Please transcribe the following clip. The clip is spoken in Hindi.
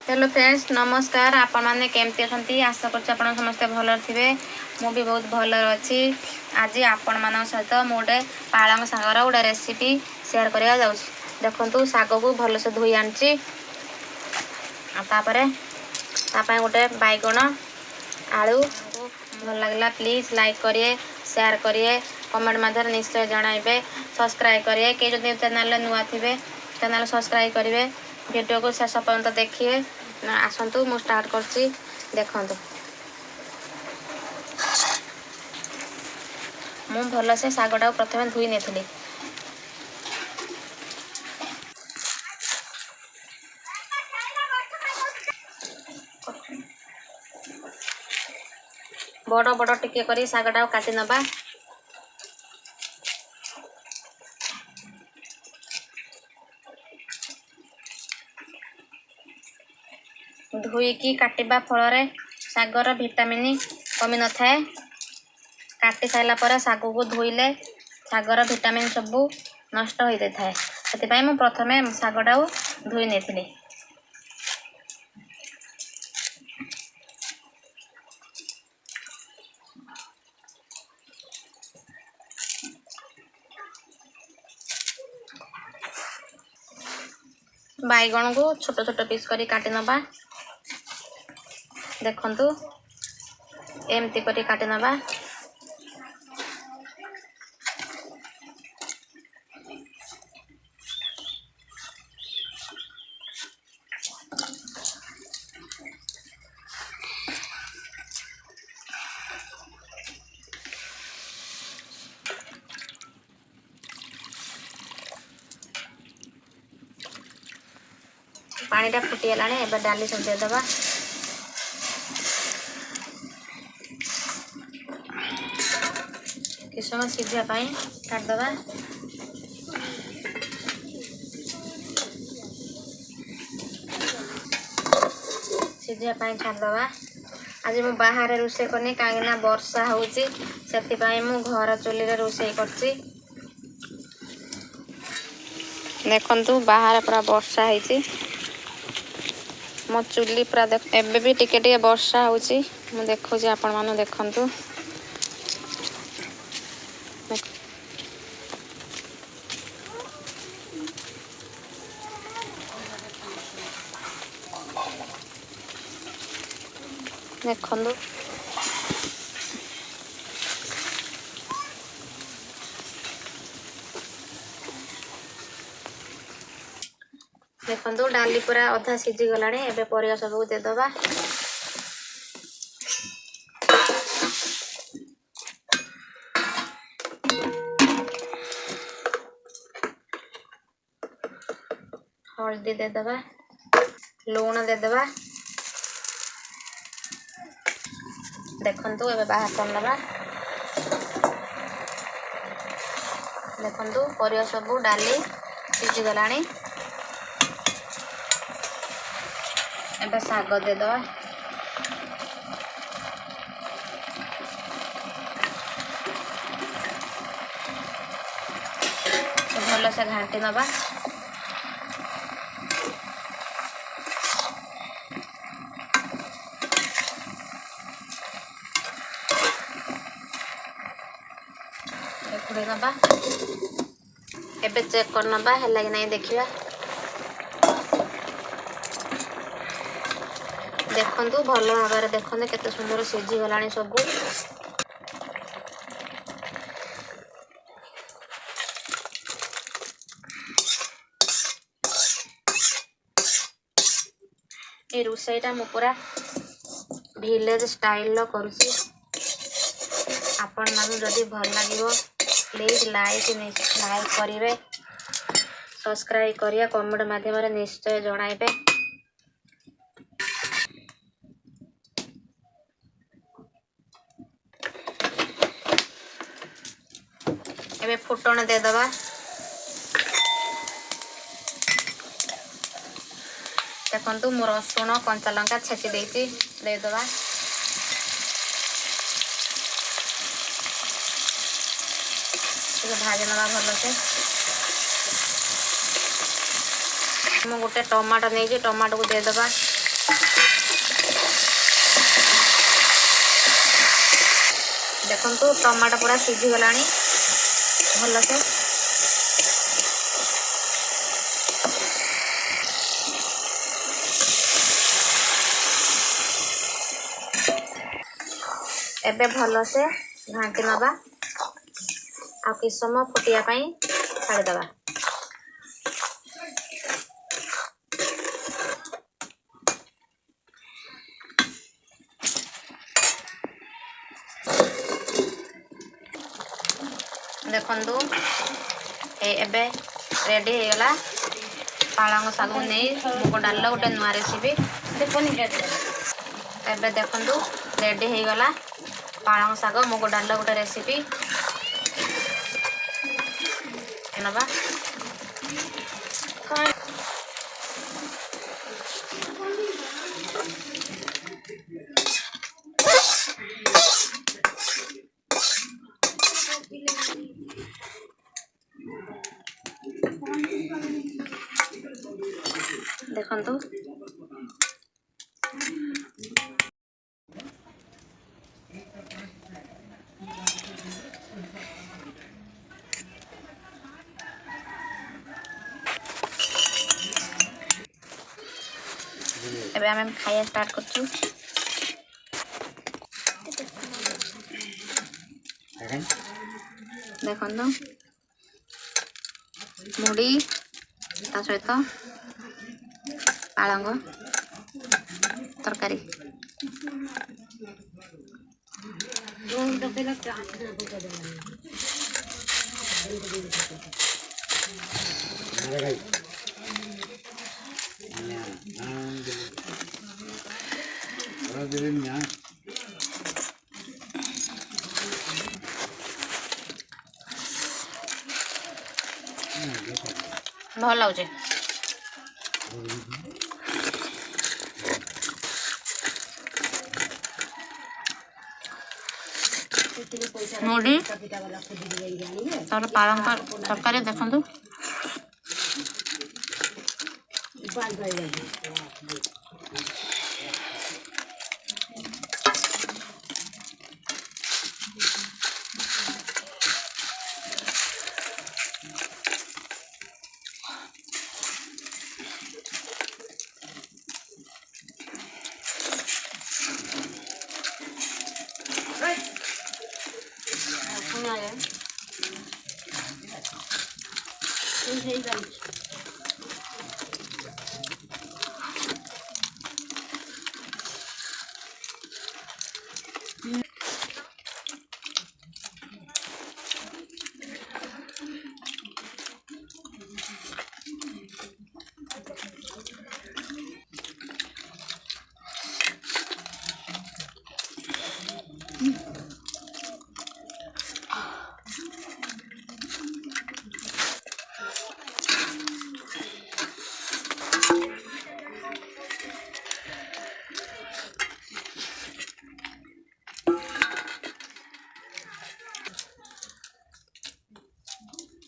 हेलो फ्रेंड्स नमस्कार। आपण मैंने केमती अच्छा आशा कर समस्ते भल थे। मु भी बहुत भल अच्छी। आज आपण मान सहित मुझे पालंग शागर गोटे रेसिपी शेयर करवा जाऊँ। देखु शाग को भलसे धोई आनी गोटे बैगण आलू भल लगला प्लीज लाइक करिए शेयर करिए कमेंट मध्य निश्चय जनइबे सब्सक्राइब करिए के जो चैनल नुआ थे चैनल सब्सक्राइब करेंगे वीडियो को शेष पर्यंत देखिए। आसतु मु स्टार्ट करছি देखंतु मु भल से शागटा प्रथम धोई नेथिली बड़ बड़ टिके करी शागटा काटी नबा। धोईकी काटिबा फल शागर विटामिन कमी न थाए। काटी सारा पर शाग को धोइले शागर विटामिन सबू नष्ट हो जाए से मु प्रथमे शागटा धोई नेथिली। बैगण को छोट छोट पीस करी काटी नबा। देखंतु एमती करी काटी नबा। पानीटा फुटीगला एवं डाली सब देदबा। कि समय सीझापी छाड़दबा। सीझापी छाड़दबा। आज मु बाहर रोषे करनी कहीं वर्षा होची से मु घर चुली रोषे करची। देखंतु बाहर पूरा वर्षा होती मो चुली पूरा एबे भी टिके टिके वर्षा होची मु देखुची आपण मानु देखंतु। देखंतु देखंतु डाली पूरा अधा सीझी गलानी। एबे परिया सब देदबा। हल्दी देदबा लूण देदबा। देखंतु एबे बाहर करनबा। देखंतु परिया सब डाली सीझी गलानी। एबे शाग देदबा। भल से घाटी नबा। नबा एबे चेक कर नबा है कि नहीं देखिया। देखंतु भल भाव देखते केते सुंदर सीझी गलानी सबू। ये रोषेईटा मु पूरा विलेज स्टाइल करुची। आपण मानु जदि भल लागिवो प्लीज लाइक करिवे सब्सक्राइब करिए कमेंट माध्यम निश्चय जणाइबे। एबे फुटण देदबा। देखंतु मो रसुण कंचा लंका छेची देती देदबा। भाजी नवा भल से मु गोटे टमाटो नहीं टमाटो को देदबा। देखो टमाटो पूरा सीझी गला भल से एबे भल से घाटी नवा आ कि समय फुटिया छाड़ीदवा। देखु एबे रेडी हो गला पालंग शाग नहीं मुग डाल गोटे नुआ रेसिपी। एबे देखु रेडी हो गला पालंग शाग मुग डाल गोटे रेसिपी नवा। देखु एबे आम खाया स्टार्ट करछु। देखो मुड़ी ता सहित पालंग तरकारी भल लगे। मुड़ी तार पालंग तरकारी देखु